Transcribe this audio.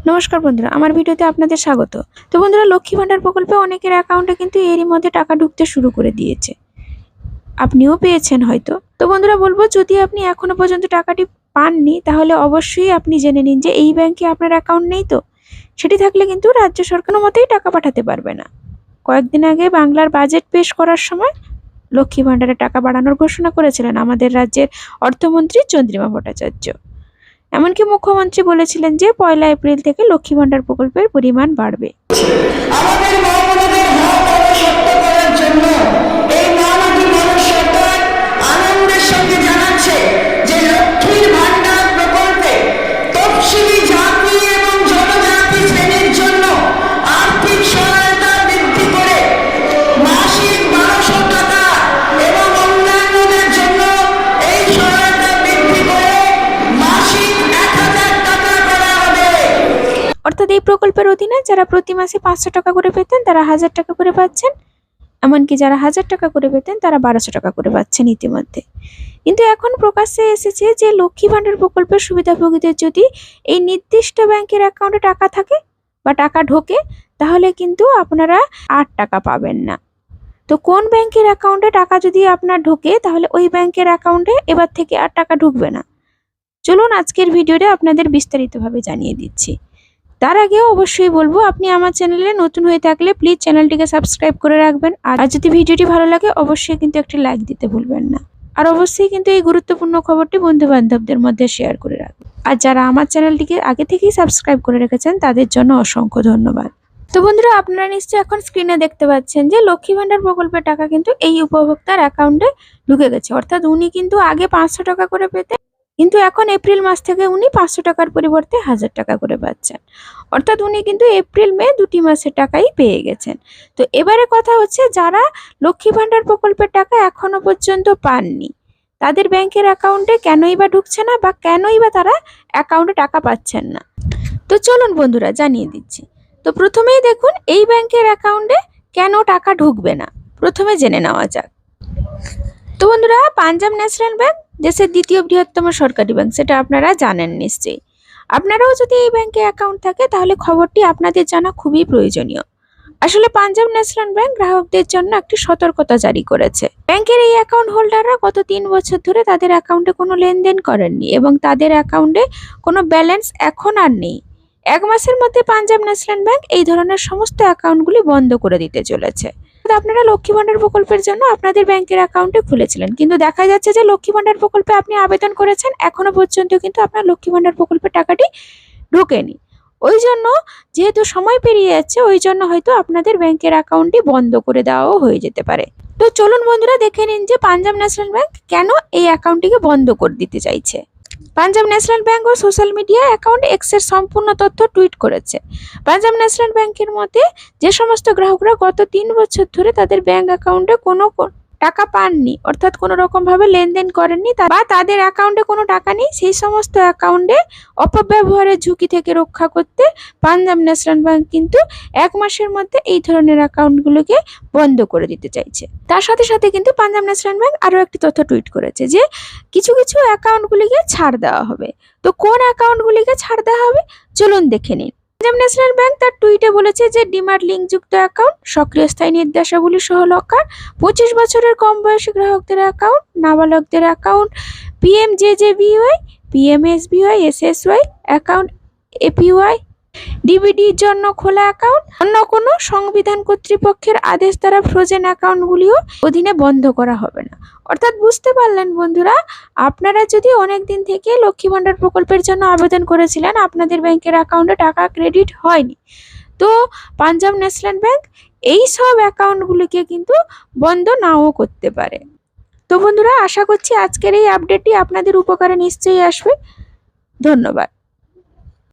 নমস্কার বন্ধুরা, আমার ভিডিওতে আপনাদের স্বাগত। তো বন্ধুরা, লক্ষ্মী ভান্ডার প্রকল্পে অনেকের অ্যাকাউন্টে কিন্তু এরই মধ্যে টাকা ঢুকতে শুরু করে দিয়েছে। আপনিও পেয়েছেন হয়তো। তো বন্ধুরা বলবো, যদি আপনি এখনো পর্যন্ত টাকাটি পাননি তাহলে অবশ্যই আপনি জেনে নিন যে এই ব্যাংকে আপনার অ্যাকাউন্ট নেই। তো সেটি থাকলে কিন্তু রাজ্য সরকার মতেই টাকা পাঠাতে পারবে না। কয়েকদিন আগে বাংলার বাজেট পেশ করার সময় লক্ষ্মী ভান্ডারে টাকা বাড়ানোর ঘোষণা করেছিলেন আমাদের রাজ্যের অর্থমন্ত্রী চন্দ্রিমা ভট্টাচার্য। এমনকি মুখ্যমন্ত্রী বলেছিলেন যে 1 এপ্রিল থেকে লক্ষ্মী ভান্ডার প্রকল্পের পরিমাণ বাড়বে। আমাদের মা-বোনেদের হক সত্য করার জন্য এই মাননীয় ভারত সরকার আনন্দের সঙ্গে জানাচ্ছে যে লক্ষ্মীর ভান্ডার প্রকল্পে তফসিলি জাতি এবং জনজাতি শ্রেণীর জন্য আর্থিক সহায়তা বৃদ্ধি করে মাসিক 1200 টাকা এবং অন্যান্যদের জন্য এই সহায়তা বৃদ্ধি করে মাসিক 1000 টাকা করা হবে। অর্থাৎ এই প্রকল্পের অধীনে যারা প্রতি মাসে 500 টাকা করে পেতেন তারা 1000 টাকা করে পাচ্ছেন, এমনকি যারা 1000 টাকা করে পেতেন তারা 1200 টাকা করে পাচ্ছেন ইতিমধ্যে। কিন্তু এখন প্রকাশ্যে এসেছে যে লক্ষ্মী ভান্ডার প্রকল্পের সুবিধাভোগীদের যদি এই নির্দিষ্ট ব্যাংকের অ্যাকাউন্টে টাকা থাকে বা টাকা ঢোকে তাহলে কিন্তু আপনারা 8 টাকা পাবেন না। তো কোন ব্যাংকের অ্যাকাউন্টে টাকা যদি আপনার ঢোকে তাহলে ওই ব্যাংকের অ্যাকাউন্টে এবার থেকে আর টাকা ঢুকবে না। চলুন আজকের ভিডিওতে আপনাদের বিস্তারিতভাবে জানিয়ে দিচ্ছি। তার আগেও অবশ্যই বলবো, আপনি আমার চ্যানেলে নতুন হয়ে থাকলে প্লিজ চ্যানেলটিকে সাবস্ক্রাইব করে রাখবেন। আর যদি ভিডিওটি ভালো লাগে অবশ্যই কিন্তু একটি লাইক দিতে ভুলবেন না। আর অবশ্যই কিন্তু এই গুরুত্বপূর্ণ খবরটি বন্ধু বান্ধবদের মধ্যে শেয়ার করে রাখবেন। আর যারা আমার চ্যানেলটিকে আগে থেকেই সাবস্ক্রাইব করে রেখেছেন তাদের জন্য অসংখ্য ধন্যবাদ। তো বন্ধুরা, আপনারা নিশ্চয়ই এখন স্ক্রিনে দেখতে পাচ্ছেন যে লক্ষ্মী ভান্ডার প্রকল্পের টাকা কিন্তু এই উপভোক্তার অ্যাকাউন্টে ঢুকে গেছে। অর্থাৎ উনি কিন্তু আগে 500 টাকা করে পেতেন, কিন্তু এখন এপ্রিল মাস থেকে উনি 500 টাকার পরিবর্তে 1000 টাকা করে পাচ্ছেন। অর্থাৎ উনি কিন্তু এপ্রিল মে 2টি মাসের টাকাই পেয়ে গেছেন। তো এবারে কথা হচ্ছে, যারা লক্ষ্মী ভান্ডার প্রকল্পের টাকা এখনো পর্যন্ত পাননি তাদের ব্যাংকের অ্যাকাউন্টে কেনই বা ঢুকছে না বা কেনই বা তারা অ্যাকাউন্টে টাকা পাচ্ছেন না। তো চলুন বন্ধুরা জানিয়ে দিচ্ছি। তো প্রথমেই দেখুন এই ব্যাংকের অ্যাকাউন্টে কেন টাকা ঢুকবে না, প্রথমে জেনে নেওয়া যাক। তো বন্ধুরা, পাঞ্জাব ন্যাশনাল ব্যাংক দেশের দ্বিতীয় বৃহত্তম সরকারি ব্যাংক, সেটা আপনারা জানেন নিশ্চয়ই। আপনারাও যদি এই ব্যাংকে অ্যাকাউন্ট থাকে তাহলে খবরটি আপনাদের জানা খুবই প্রয়োজনীয়। আসলে পাঞ্জাব ন্যাশনাল ব্যাংক গ্রাহকদের জন্য একটি সতর্কতা জারি করেছে। ব্যাংকের এই অ্যাকাউন্ট হোল্ডাররা গত 3 বছর ধরে তাদের অ্যাকাউন্টে কোনো লেনদেন করেননি এবং তাদের অ্যাকাউন্টে কোনো ব্যালেন্স এখন আর নেই। 1 মাসের মধ্যে পাঞ্জাব ন্যাশনাল ব্যাংক এই ধরনের সমস্ত অ্যাকাউন্টগুলি বন্ধ করে দিতে চলেছে। আপনারা লক্ষ্মী ভান্ডার প্রকল্পের জন্য আপনাদের ব্যাংকের অ্যাকাউন্টে খুলেছিলেন, কিন্তু দেখা যাচ্ছে যে লক্ষ্মী ভান্ডার প্রকল্পে আপনি আবেদন করেছেন, এখনো পর্যন্ত কিন্তু আপনার লক্ষ্মী ভান্ডার প্রকল্পের টাকাটি ঢোকেনি। ওই জন্য যেহেতু সময় পেরিয়ে যাচ্ছে ওই জন্য হয়তো আপনাদের ব্যাংকের অ্যাকাউন্টটি বন্ধ করে দেওয়াও হয়ে যেতে পারে। তো চলুন বন্ধুরা দেখে নিন যে পাঞ্জাব ন্যাশনাল ব্যাংক কেন এই অ্যাকাউন্টটিকে বন্ধ করে দিতে চাইছে। পাঞ্জাব ন্যাশনাল ব্যাংক ও সোশ্যাল মিডিয়া অ্যাকাউন্ট এক্সের সম্পূর্ণ তথ্য টুইট করেছে। পাঞ্জাব ন্যাশনাল ব্যাংকের মতে যে সমস্ত গ্রাহকরা গত 3 বছর ধরে তাদের ব্যাংক অ্যাকাউন্টে কোনো টাকা পাননি, অর্থাৎ কোনো রকম ভাবে লেনদেন করেননি বা তাদের অ্যাকাউন্টে কোনো টাকা নেই, সেই সমস্ত অ্যাকাউন্টে অপব্যবহারের ঝুঁকি থেকে রক্ষা করতে পাঞ্জাব ন্যাশনাল ব্যাংক কিন্তু 1 মাসের মধ্যে এই ধরনের অ্যাকাউন্টগুলোকে বন্ধ করে দিতে চাইছে। তার সাথে সাথে কিন্তু পাঞ্জাব ন্যাশনাল ব্যাংক আরও একটি তথ্য টুইট করেছে যে কিছু কিছু অ্যাকাউন্টগুলিকে ছাড় দেওয়া হবে। তো কোন অ্যাকাউন্টগুলিকে ছাড় দেওয়া হবে চলুন দেখে নিন। পাঞ্জাব ন্যাশনাল ব্যাংক তার টুইটে বলেছে যে ডিমার্ট লিঙ্কযুক্ত অ্যাকাউন্ট, সক্রিয় স্থায়ী নির্দেশাবলী সহ লকার, 25 বছরের কম বয়সী গ্রাহকদের অ্যাকাউন্ট, নাবালকদের account, PMJJBY, PMSBY, SSY account, APY, ডিবিডির জন্য খোলা অ্যাকাউন্ট, অন্য কোনো সংবিধান কর্তৃপক্ষের আদেশ দ্বারা ফ্রোজেন অ্যাকাউন্টগুলিও অধীনে বন্ধ করা হবে না। অর্থাৎ বুঝতে পারলেন বন্ধুরা, আপনারা যদি অনেক দিন থেকে লক্ষ্মী ভান্ডার প্রকল্পের জন্য আবেদন করেছিলেন, আপনাদের ব্যাংকের অ্যাকাউন্টে টাকা ক্রেডিট হয়নি, তো পাঞ্জাব ন্যাশনাল ব্যাংক এই সব অ্যাকাউন্টগুলিকে কিন্তু বন্ধ নাও করতে পারে। তো বন্ধুরা, আশা করছি আজকের এই আপডেটটি আপনাদের উপকারে নিশ্চয়ই আসবে। ধন্যবাদ।